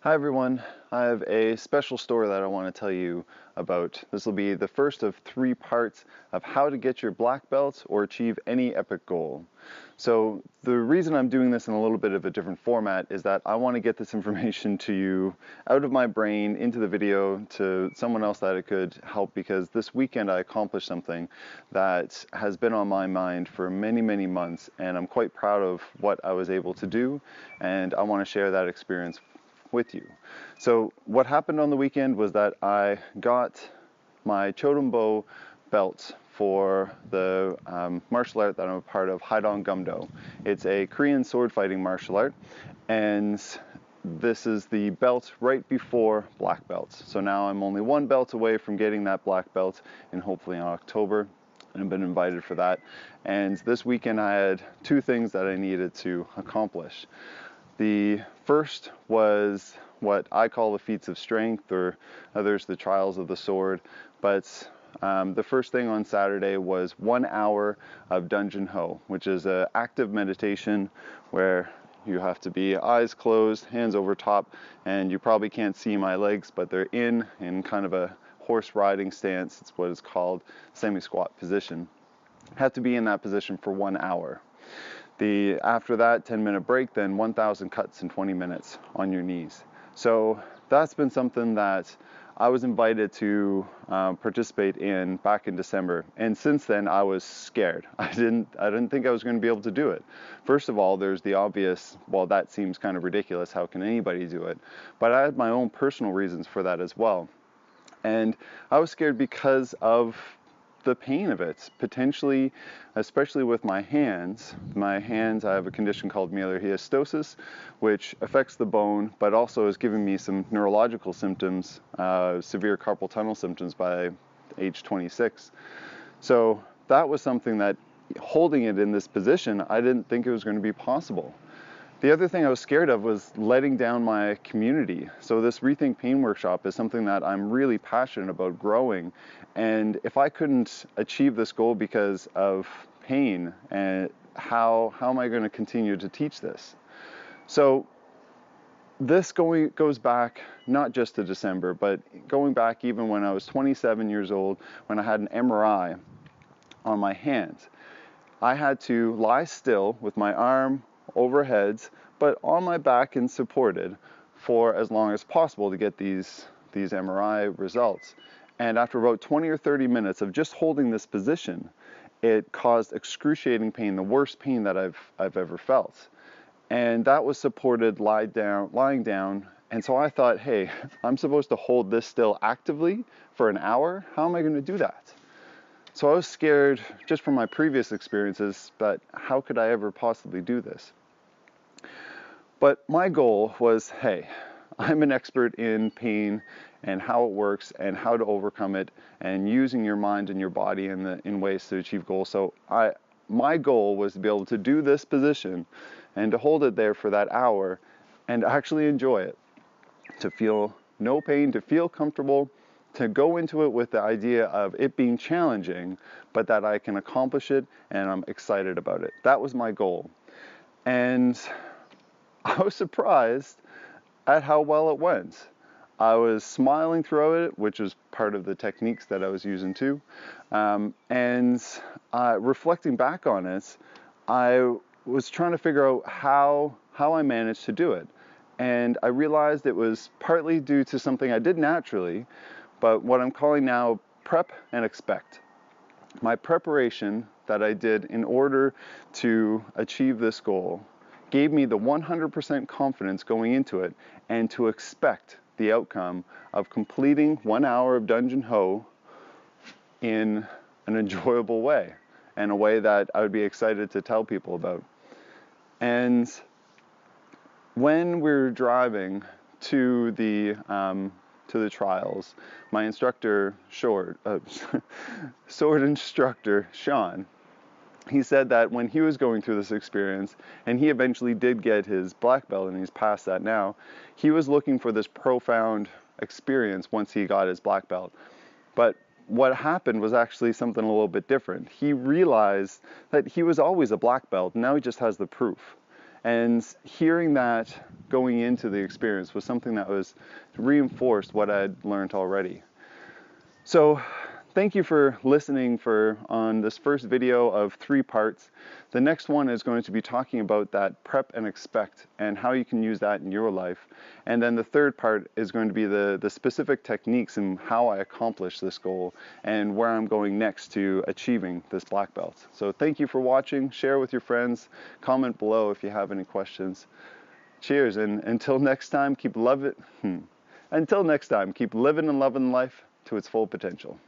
Hi everyone, I have a special story that I want to tell you about. This will be the first of 3 parts of how to get your black belt or achieve any epic goal. So the reason I'm doing this in a little bit of a different format is that I want to get this information to you out of my brain into the video to someone else that it could help, because this weekend I accomplished something that has been on my mind for many months, and I'm quite proud of what I was able to do, and I want to share that experience with you. So what happened on the weekend was that I got my Chodombo belt for the martial art that I'm a part of, Haidong Gumdo. It's a Korean sword fighting martial art, and this is the belt right before black belts. So now I'm only 1 belt away from getting that black belt, and hopefully in October, and I've been invited for that. And this weekend I had 2 things that I needed to accomplish. The first was what I call the feats of strength, or others the trials of the sword. But the first thing on Saturday was 1 hour of Dungeon Ho, which is an active meditation where you have to be eyes closed, hands over top, and you probably can't see my legs, but they're in kind of a horse riding stance. It's what is called semi-squat position. Have to be in that position for 1 hour. After that 10-minute break, then 1,000 cuts in 20 minutes on your knees. So that's been something that I was invited to participate in back in December, and since then I was scared. I didn't think I was going to be able to do it. First of all, there's the obvious, well, that seems kind of ridiculous. How can anybody do it? But I had my own personal reasons for that as well, and I was scared because of the pain of it, potentially, especially with my hands. My hands, I have a condition called myelorhiastosis, which affects the bone, but also is giving me some neurological symptoms, severe carpal tunnel symptoms by age 26. So that was something that, holding it in this position, I didn't think it was going to be possible. The other thing I was scared of was letting down my community. So this Rethink Pain workshop is something that I'm really passionate about growing. And if I couldn't achieve this goal because of pain, and how am I going to continue to teach this? So this goes back not just to December, but going back even when I was 27 years old, when I had an MRI on my hands. I had to lie still with my arm overheads, but on my back and supported for as long as possible to get these MRI results. And after about 20 or 30 minutes of just holding this position, it caused excruciating pain, the worst pain that I've ever felt. And that was supported lying down. And so I thought, hey, I'm supposed to hold this still actively for an hour? How am I going to do that? So I was scared just from my previous experiences, but how could I ever possibly do this? But my goal was, hey, I'm an expert in pain and how it works and how to overcome it, and using your mind and your body in ways to achieve goals. So my goal was to be able to do this position and to hold it there for that hour and actually enjoy it, to feel no pain, to feel comfortable, to go into it with the idea of it being challenging, but that I can accomplish it and I'm excited about it. That was my goal. And I was surprised at how well it went. I was smiling throughout it, which was part of the techniques that I was using too. And reflecting back on it, I was trying to figure out how I managed to do it. And I realized it was partly due to something I did naturally, but what I'm calling now prep and expect. My preparation that I did in order to achieve this goal gave me the 100% confidence going into it, and to expect the outcome of completing 1 hour of Dungeon Ho in an enjoyable way, and a way that I would be excited to tell people about. And when we're driving to the trials, my instructor, sword instructor, Sean, he said that when he was going through this experience, and he eventually did get his black belt and he's past that now, he was looking for this profound experience once he got his black belt. But what happened was actually something a little bit different. He realized that he was always a black belt, and now he just has the proof. And hearing that going into the experience was something that was reinforced what I'd learned already. So thank you for listening on this first video of 3 parts. The next one is going to be talking about that prep and expect and how you can use that in your life. And then the third part is going to be the specific techniques and how I accomplish this goal and where I'm going next to achieving this black belt. So thank you for watching. Share with your friends. Comment below if you have any questions. Cheers, and until next time, keep living and loving life to its full potential.